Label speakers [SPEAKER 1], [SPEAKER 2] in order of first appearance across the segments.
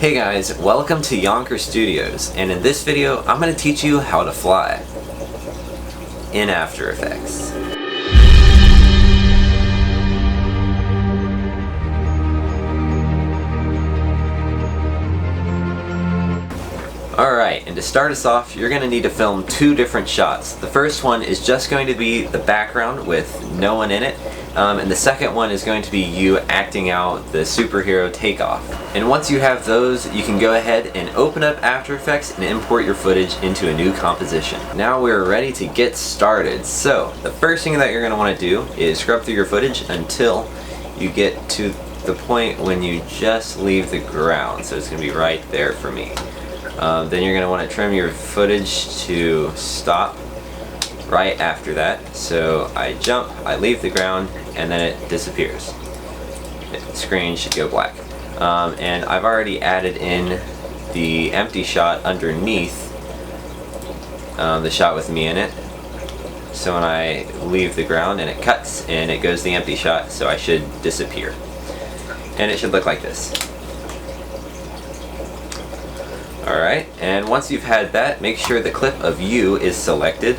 [SPEAKER 1] Hey guys, welcome to Yonker Studios, and in this video I'm going to teach you how to fly in After Effects. Alright, and to start us off, you're going to need to film two different shots. The first one is just going to be the background with no one in it, and the second one is going to be you acting out the superhero takeoff. And once you have those, you can go ahead and open up After Effects and import your footage into a new composition. Now we're ready to get started. So, the first thing that you're going to want to do is scrub through your footage until you get to the point when you just leave the ground. So it's going to be right there for me. Then you're going to want to trim your footage to stop right after that. So I jump, I leave the ground, and then it disappears. The screen should go black. And I've already added in the empty shot underneath the shot with me in it. So when I leave the ground and it cuts and it goes the empty shot, so I should disappear. And it should look like this. Alright, and once you've had that, make sure the clip of you is selected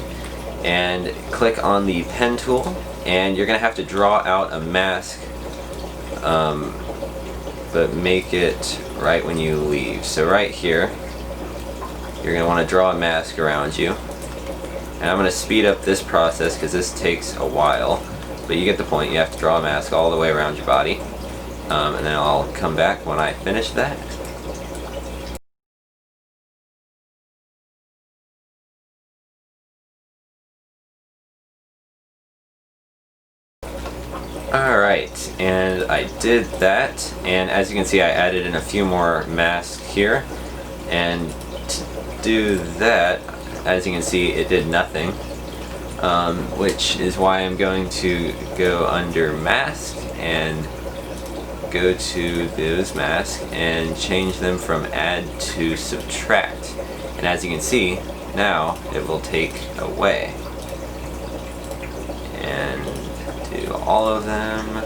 [SPEAKER 1] and click on the pen tool, and you're going to have to draw out a mask, but make it right when you leave. So right here, you're going to want to draw a mask around you. And I'm going to speed up this process because this takes a while, but you get the point. You have to draw a mask all the way around your body, and then I'll come back when I finish that. Alright, and I did that, and as you can see I added in a few more masks here, and to do that, as you can see it did nothing, which is why I'm going to go under mask and go to those masks and change them from add to subtract, and as you can see now it will take away. And do all of them,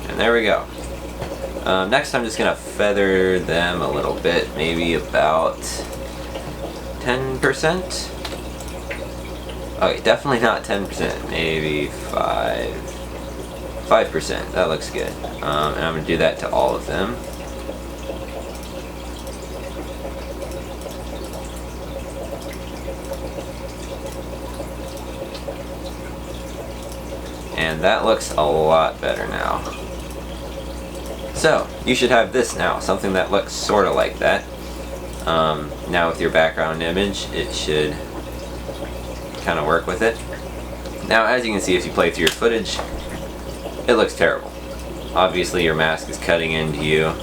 [SPEAKER 1] and there we go. Next I'm just gonna feather them a little bit, maybe about 10%. Okay, definitely not 10%, maybe 5%. That looks good. And I'm gonna do that to all of them. And that looks a lot better now. So, you should have this now, something that looks sort of like that. Now with your background image, it should kind of work with it. Now as you can see, if you play through your footage, it looks terrible. Obviously your mask is cutting into you,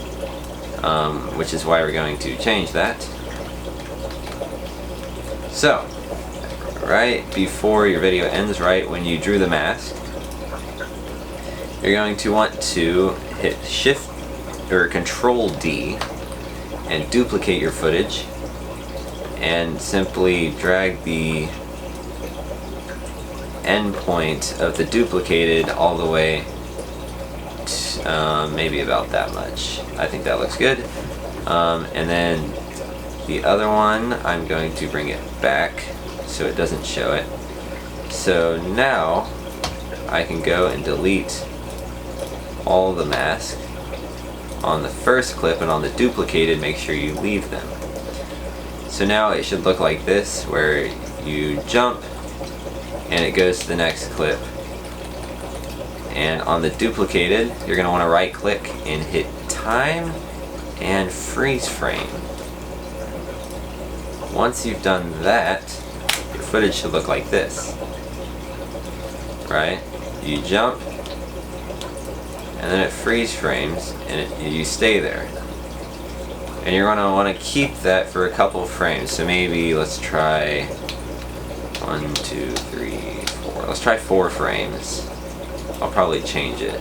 [SPEAKER 1] which is why we're going to change that. So, right before your video ends, right when you drew the mask, you're going to want to hit Shift or Control D and duplicate your footage, and simply drag the end point of the duplicated all the way to, maybe about that much. I think that looks good. And then the other one, I'm going to bring it back so it doesn't show it. So now I can go and delete all the masks on the first clip, and on the duplicated make sure you leave them. So now it should look like this, where you jump and it goes to the next clip, and on the duplicated you're going to want to right click and hit time and freeze frame. Once you've done that, your footage should look like this, right? You jump and then it freeze frames, and you stay there. And you're going to want to keep that for a couple of frames. So maybe let's try 1, 2, 3, 4. Let's try 4 frames. I'll probably change it.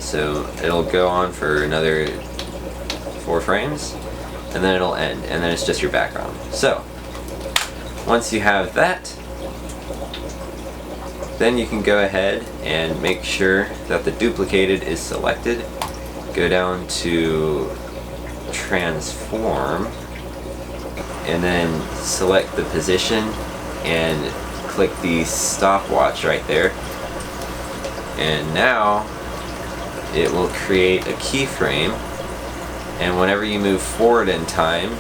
[SPEAKER 1] So it'll go on for another 4 frames, and then it'll end, and then it's just your background. So once you have that, Then you can go ahead and make sure that the duplicated is selected. Go down to transform and then select the position and click the stopwatch right there. And now it will create a keyframe, and whenever you move forward in time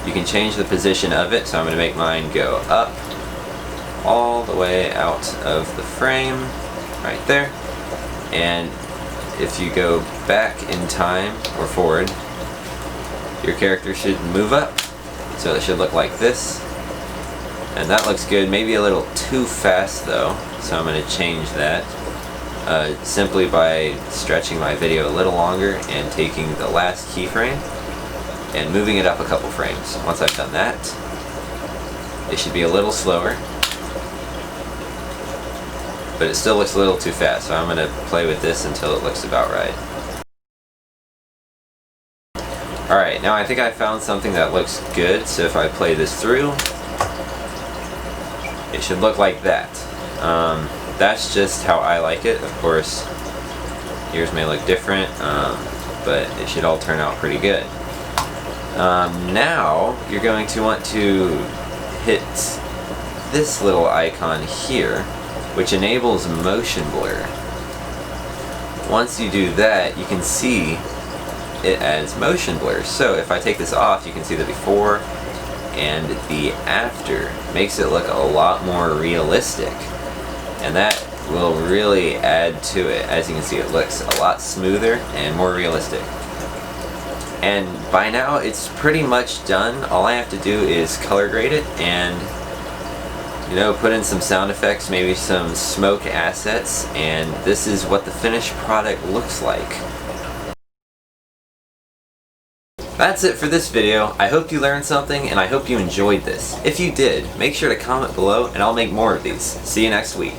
[SPEAKER 1] you can change the position of it. So I'm going to make mine go up all the way out of the frame right there, and if you go back in time or forward, your character should move up, so it should look like this, and that looks good. Maybe a little too fast though, so I'm going to change that simply by stretching my video a little longer and taking the last keyframe and moving it up a couple frames. Once I've done that, it should be a little slower, but it still looks a little too fast, so I'm going to play with this until it looks about right. Alright, now I think I found something that looks good, so if I play this through, it should look like that. That's just how I like it. Of course, yours may look different, but it should all turn out pretty good. Now, you're going to want to hit this little icon here, which enables motion blur. Once you do that, you can see it as motion blur. So if I take this off, you can see the before and the after. Makes it look a lot more realistic, and that will really add to it. As you can see, it looks a lot smoother and more realistic. And by now it's pretty much done. All I have to do is color grade it and, you know, put in some sound effects, maybe some smoke assets, and this is what the finished product looks like. That's it for this video. I hope you learned something and I hope you enjoyed this. If you did, make sure to comment below and I'll make more of these. See you next week.